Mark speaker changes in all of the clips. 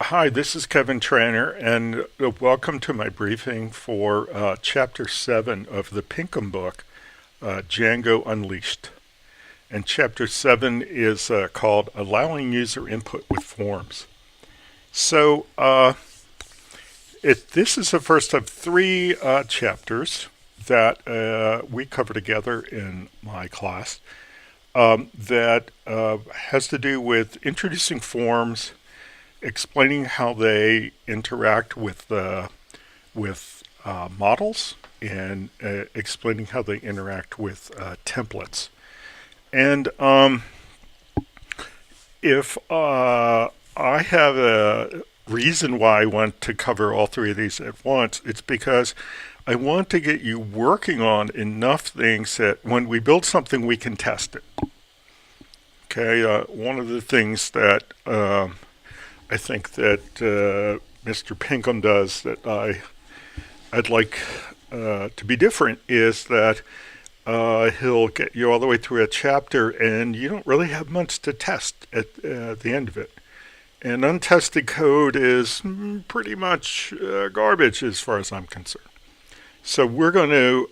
Speaker 1: Hi, this is Kevin Trainer, and welcome to my briefing for Chapter 7 of the Pinkham book, Django Unleashed. And Chapter 7 is called Allowing User Input with Forms. So, this is the first of three chapters that we cover together in my class that has to do with introducing forms, explaining how they interact with models, and explaining how they interact with templates. And if I have a reason why I want to cover all three of these at once, it's because I want to get you working on enough things that when we build something, we can test it. Okay, one of the things that I think that Mr. Pinkham does that I'd like to be different is that he'll get you all the way through a chapter and you don't really have much to test at the end of it. And untested code is pretty much garbage as far as I'm concerned. So we're going to,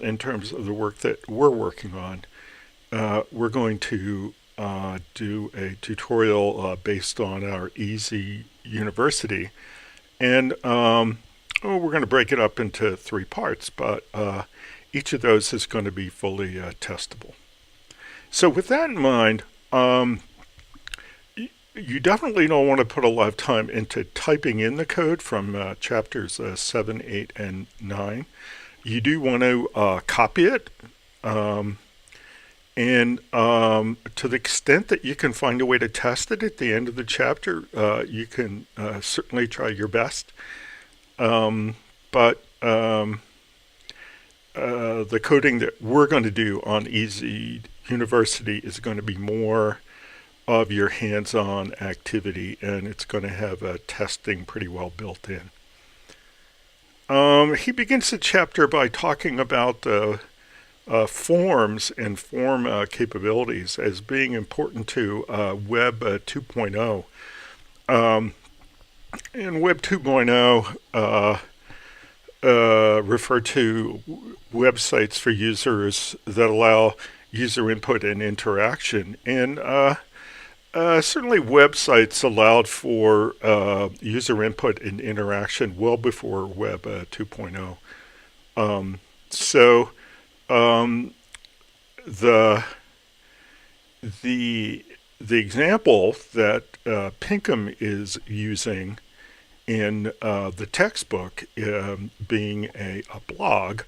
Speaker 1: in terms of the work that we're working on, we're going to do a tutorial based on our Easy University. And we're going to break it up into three parts, but each of those is going to be fully testable. So with that in mind, you definitely don't want to put a lot of time into typing in the code from chapters 7, 8, and 9. You do want to copy it. And to the extent that you can find a way to test it at the end of the chapter, you can certainly try your best. But the coding that we're going to do on Easy University is going to be more of your hands-on activity, and it's going to have testing pretty well built in. He begins the chapter by talking about forms and form capabilities as being important to Web 2.0. And Web 2.0 refer to websites for users that allow user input and interaction. And certainly websites allowed for user input and interaction well before Web 2.0. So the example that Pinkham is using in the textbook, being a blog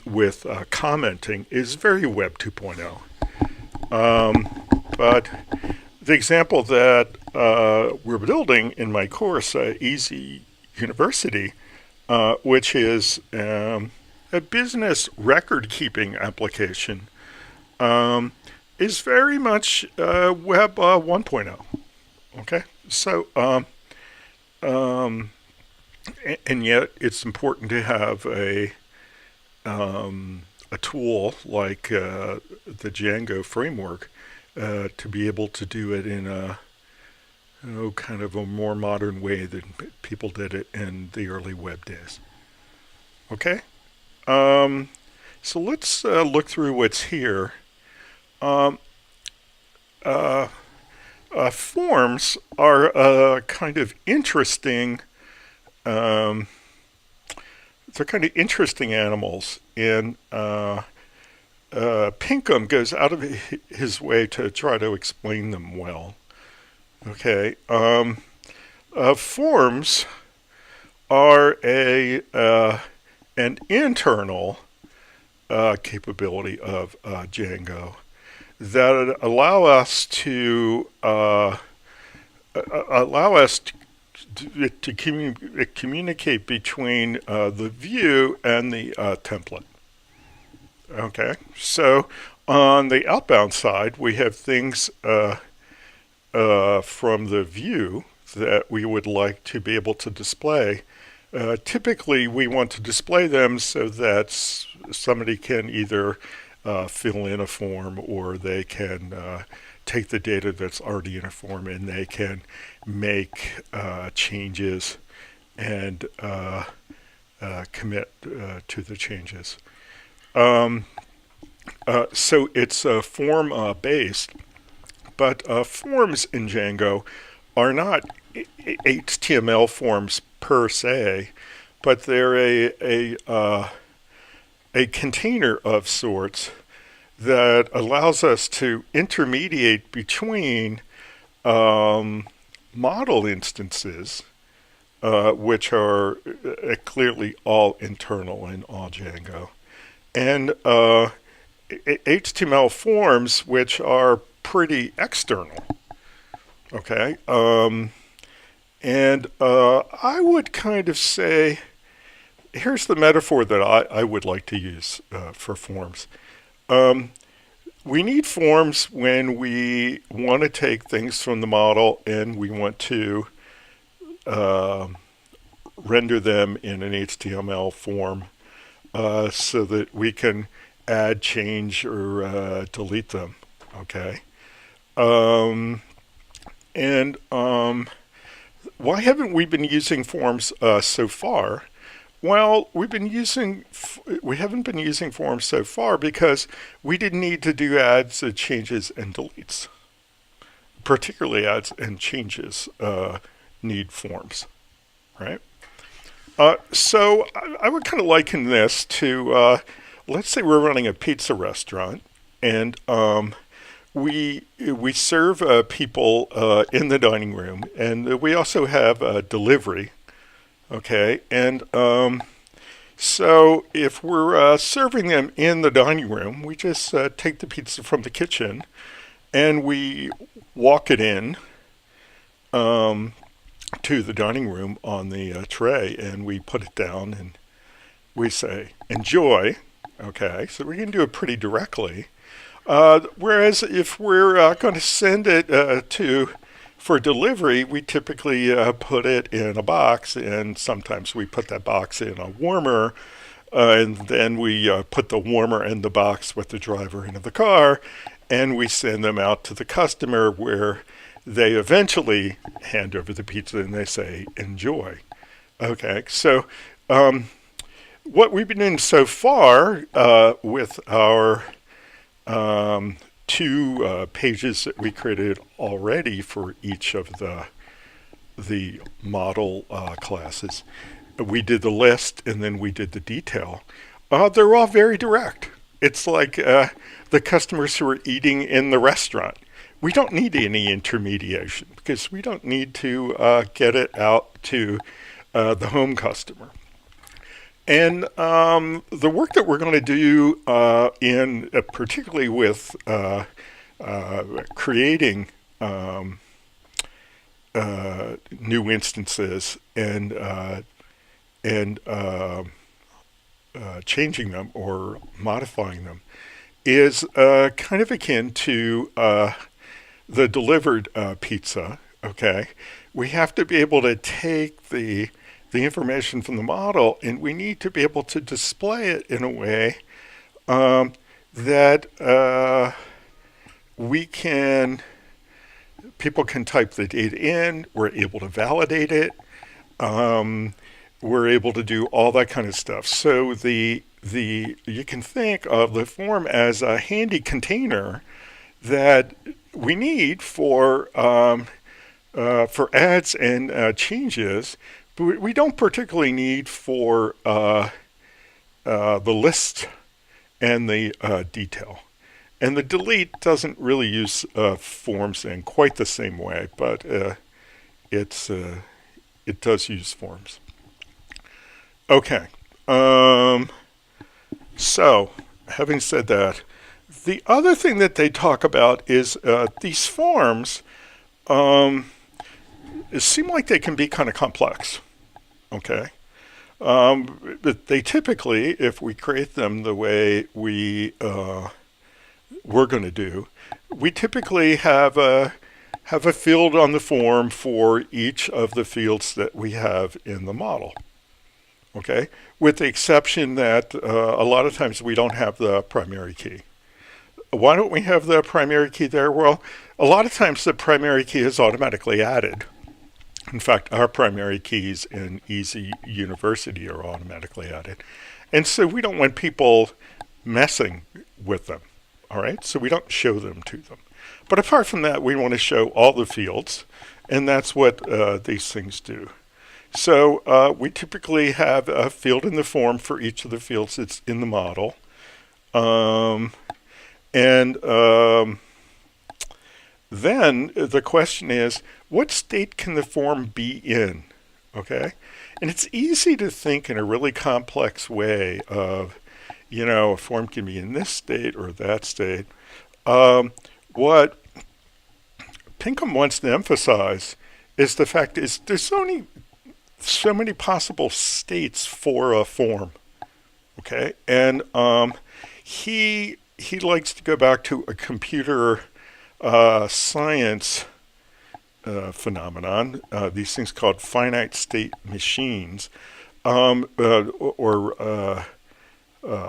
Speaker 1: with commenting, is very Web 2.0. But the example that we're building in my course, Easy University, which is a business record-keeping application, is very much Web 1.0. Okay, so and yet it's important to have a tool like the Django framework to be able to do it in a kind of a more modern way than people did it in the early web days. Okay, so let's look through what's here. Forms are kind of interesting. They're kind of interesting animals, and Pinkham goes out of his way to try to explain them well. Okay, forms are an internal capability of Django that allow us to communicate between the view and the template. Okay, so on the outbound side, we have things from the view that we would like to be able to display. Typically, we want to display them so that somebody can either fill in a form or they can take the data that's already in a form and they can make changes and commit to the changes. So it's form based, but forms in Django are not HTML forms per se, but they're a container of sorts that allows us to intermediate between model instances, which are clearly all internal in all Django, and HTML forms, which are pretty external. Okay, and I would kind of say, here's the metaphor that I would like to use for forms. We need forms when we want to take things from the model and we want to render them in an HTML form so that we can add, change, or delete them. Okay. And why haven't we been using forms so far? Well, we haven't been using forms so far because we didn't need to do adds, changes, and deletes. Particularly adds and changes need forms, right? So I would kind of liken this to, let's say we're running a pizza restaurant, and we serve people in the dining room, and we also have delivery. Okay, and so if we're serving them in the dining room, we just take the pizza from the kitchen and we walk it in to the dining room on the tray, and we put it down and we say, enjoy. Okay, so we can do it pretty directly. Whereas if we're going to send it for delivery, we typically put it in a box, and sometimes we put that box in a warmer, and then we put the warmer and the box with the driver into the car, and we send them out to the customer where they eventually hand over the pizza and they say, enjoy. Okay, so what we've been doing so far with our two pages that we created already for each of the model classes. We did the list and then we did the detail. They're all very direct. It's like the customers who are eating in the restaurant. We don't need any intermediation because we don't need to get it out to the home customer. And the work that we're going to do particularly with creating new instances and changing them or modifying them is kind of akin to the delivered pizza. Okay, we have to be able to take the information from the model, and we need to be able to display it in a way that people can type the data in, we're able to validate it, we're able to do all that kind of stuff. So you can think of the form as a handy container that we need for adds and changes, but we don't particularly need for the list and the detail. And the delete doesn't really use forms in quite the same way, but it does use forms. Okay. So, having said that, the other thing that they talk about is these forms seem like they can be kind of complex. Okay. But they typically, if we create them the way we're going to do, we typically have a field on the form for each of the fields that we have in the model. Okay, with the exception that a lot of times we don't have the primary key. why don't we have the primary key there? Well, a lot of times the primary key is automatically added. In fact, our primary keys in Easy University are automatically added. And so we don't want people messing with them. All right, so we don't show them to them. But apart from that, we want to show all the fields, and that's what these things do. So we typically have a field in the form for each of the fields that's in the model. Then the question is, what state can the form be in? Okay, and it's easy to think in a really complex way of, a form can be in this state or that state. What Pinkham wants to emphasize is the fact is there's only so many possible states for a form. Okay, and he likes to go back to a computer science phenomenon. These things called finite state machines, or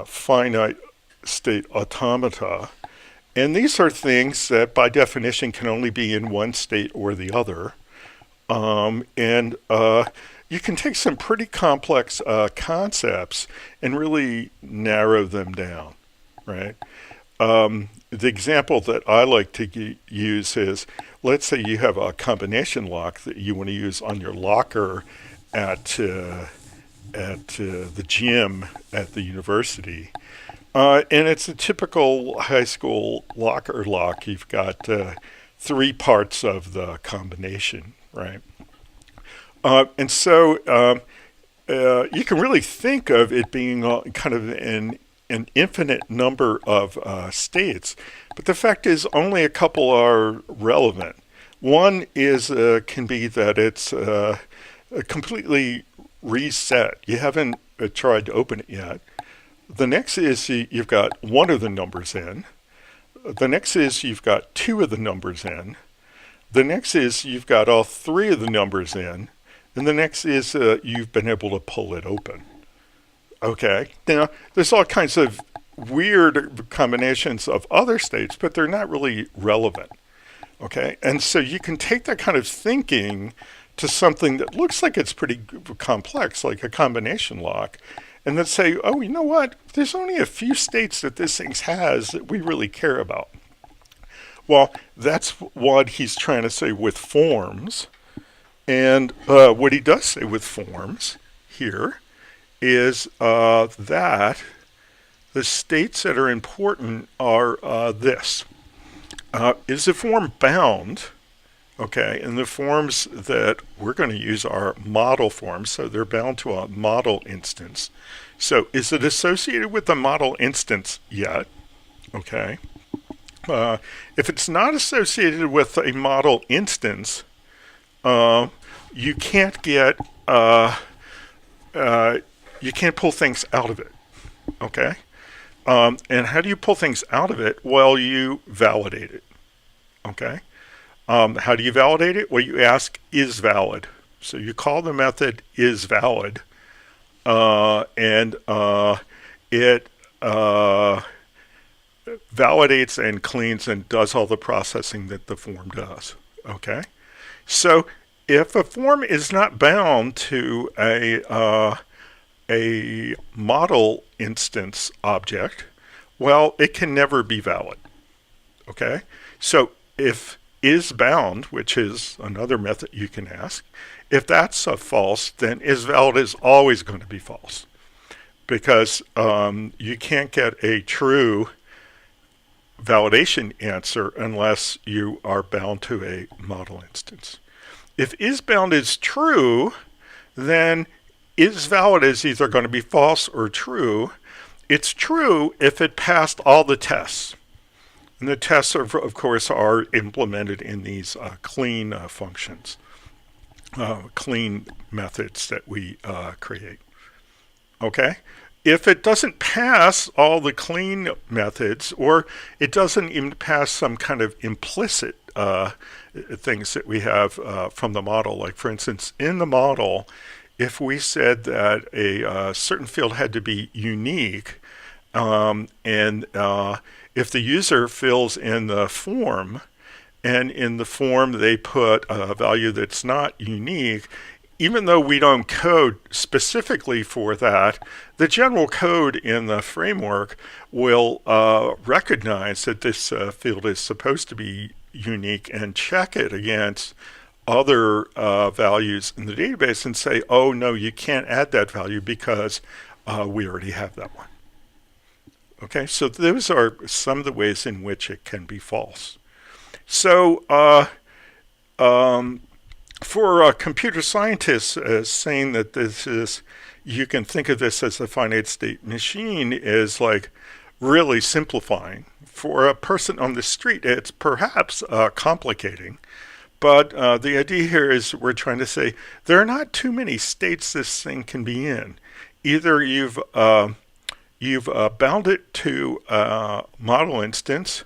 Speaker 1: finite state automata. And these are things that by definition can only be in one state or the other. And you can take some pretty complex concepts and really narrow them down, right? The example that I like to use is, let's say you have a combination lock that you want to use on your locker at the gym at the university. And it's a typical high school locker lock. You've got 3 parts of the combination, right? And so you can really think of it being kind of an infinite number of states, but the fact is only a couple are relevant. One is can be that it's completely reset. You haven't tried to open it yet. The next is you've got one of the numbers in. The next is you've got 2 of the numbers in. The next is you've got all 3 of the numbers in. And the next is you've been able to pull it open. Okay, now there's all kinds of weird combinations of other states, but they're not really relevant. Okay, and so you can take that kind of thinking to something that looks like it's pretty complex, like a combination lock, and then say, oh, you know what? There's only a few states that this thing has that we really care about. Well, that's what he's trying to say with forms. And what he does say with forms here is that the states that are important are this. Is the form bound? Okay, and the forms that we're going to use are model forms, so they're bound to a model instance. So is it associated with the model instance yet? Okay. If it's not associated with a model instance, you can't get you can't pull things out of it. Okay, and how do you pull things out of it? Well, you validate it. Okay, how do you validate it? Well, you ask is valid. So you call the method is valid, and it validates and cleans and does all the processing that the form does. Okay, so if a form is not bound to a model instance object, well, it can never be valid. Okay, so if is bound, which is another method you can ask, if that's a false, then is valid is always going to be false, because you can't get a true validation answer unless you are bound to a model instance. If is bound is true, then is valid is either going to be false or true. It's true if it passed all the tests. And the tests, of course, are implemented in these clean functions, clean methods that we create. Okay? If it doesn't pass all the clean methods, or it doesn't even pass some kind of implicit things that we have from the model, like for instance, in the model, if we said that a certain field had to be unique, And if the user fills in the form, and in the form they put a value that's not unique, even though we don't code specifically for that, the general code in the framework will recognize that this field is supposed to be unique and check it against other values in the database and say, oh, no, you can't add that value because we already have that one. Okay, so those are some of the ways in which it can be false. So for computer scientists, saying that this is, you can think of this as a finite state machine is like really simplifying. For a person on the street, it's perhaps complicating. But the idea here is we're trying to say there are not too many states this thing can be in. Either you've bound it to a model instance,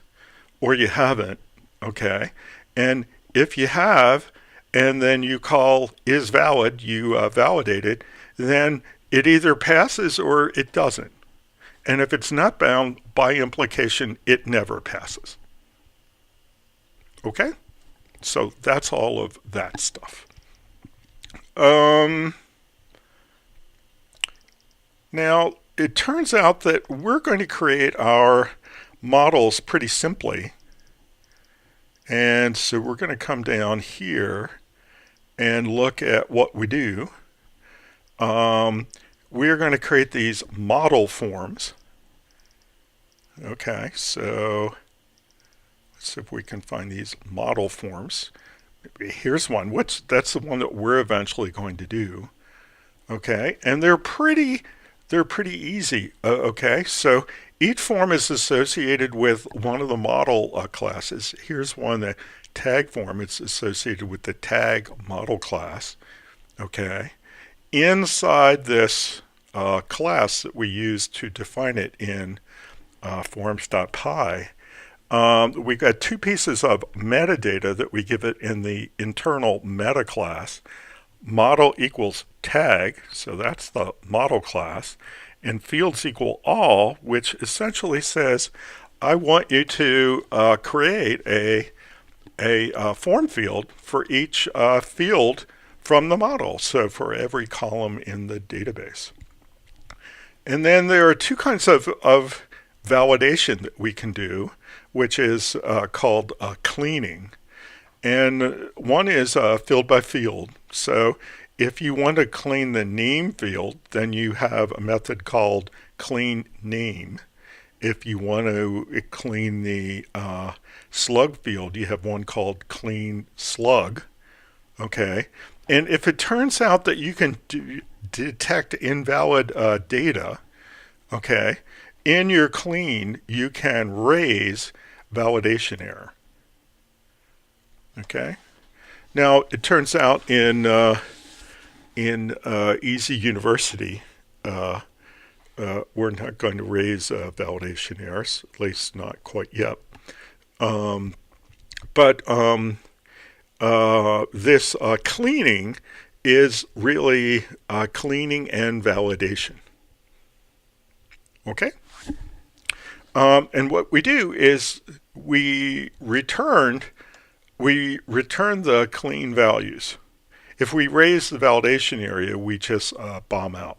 Speaker 1: or you haven't. Okay, and if you have, and then you call is valid, you validate it, then it either passes or it doesn't. And if it's not bound, by implication, it never passes. Okay? So that's all of that stuff. Now, it turns out that we're going to create our models pretty simply. And so we're going to come down here and look at what we do. We're going to create these model forms. Okay, so let's see if we can find these model forms. Here's one. That's the one that we're eventually going to do. Okay, and they're pretty easy. Okay, so each form is associated with one of the model classes. Here's one, the tag form. It's associated with the tag model class. Okay, inside this class that we use to define it in forms.py, we've got two pieces of metadata that we give it in the internal meta class. Model equals tag, so that's the model class, and fields equal all, which essentially says I want you to create a form field for each field from the model, so for every column in the database. And then there are two kinds of validation that we can do, which is called cleaning. And one is field by field. So if you want to clean the name field, then you have a method called clean name. If you want to clean the slug field, you have one called clean slug. Okay. And if it turns out that you can detect invalid data, okay, in your clean, you can raise validation error. Okay. Now it turns out in Easy University, we're not going to raise validation errors, at least not quite yet. But this cleaning is really cleaning and validation. Okay. And what we do is we return the clean values. If we raise the validation area, we just bomb out.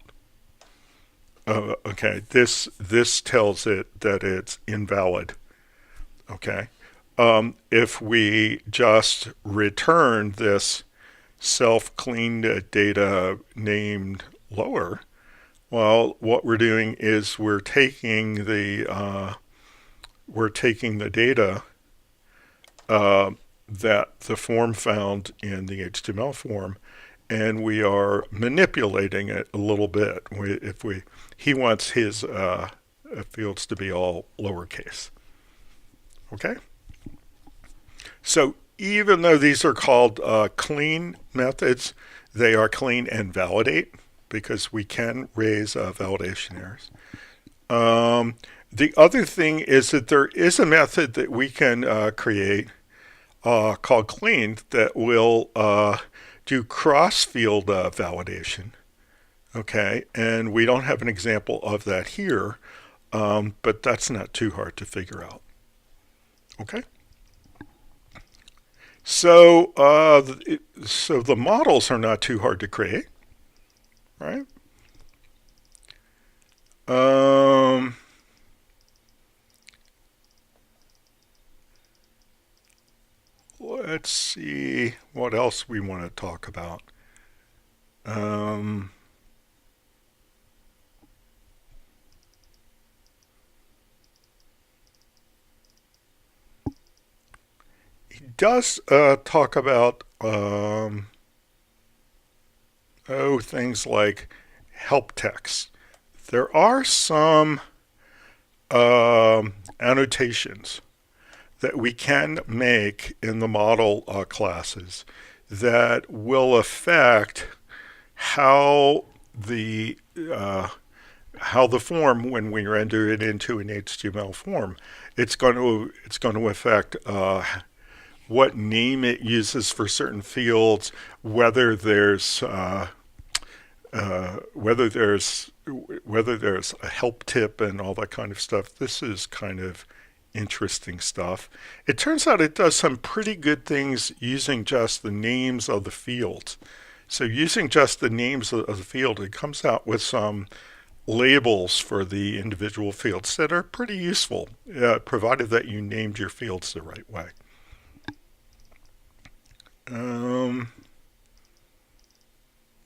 Speaker 1: Okay, this tells it that it's invalid. Okay, if we just return this self-cleaned data named lower, well, what we're doing is we're taking the data that the form found in the HTML form, and we are manipulating it a little bit. He wants his fields to be all lowercase. Okay. So even though these are called clean methods, they are clean and validate because we can raise validation errors. The other thing is that there is a method that we can create called clean that will do cross-field validation. Okay, and we don't have an example of that here, but that's not too hard to figure out. Okay. So the models are not too hard to create, right? Um, let's see what else we want to talk about. Um, he does talk about things like help text. There are some annotations that we can make in the model classes that will affect how the form, when we render it into an HTML form, it's going to affect what name it uses for certain fields, whether there's whether there's a help tip and all that kind of stuff. This is kind of interesting stuff. It turns out it does some pretty good things using just the names of the fields. So using just the names of the field, it comes out with some labels for the individual fields that are pretty useful, provided that you named your fields the right way. Um,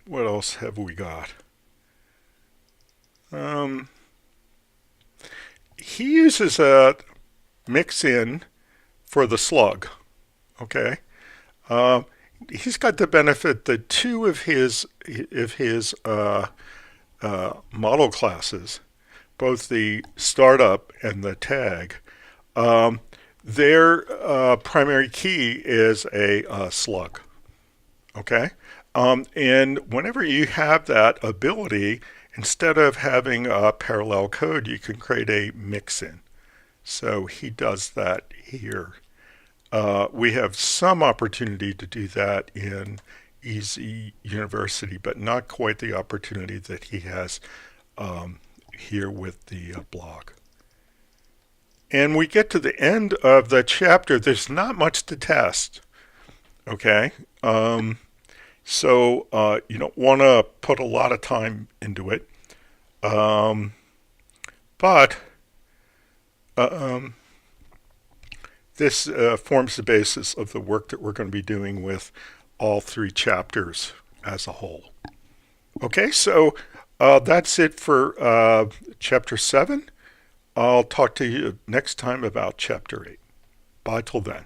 Speaker 1: what else have we got? Um, he uses a mix in for the slug. Okay. Uh, he's got the benefit that two of his model classes, both the startup and the tag, um, their primary key is a slug. Okay. And whenever you have that ability, instead of having a parallel code, you can create a mix-in. So he does that here. We have some opportunity to do that in Easy University, but not quite the opportunity that he has here with the blog. And we get to the end of the chapter. There's not much to test. Okay. So you don't want to put a lot of time into it. But this forms the basis of the work that we're going to be doing with all three chapters as a whole. Okay, so that's it for chapter 7. I'll talk to you next time about chapter 8. Bye till then.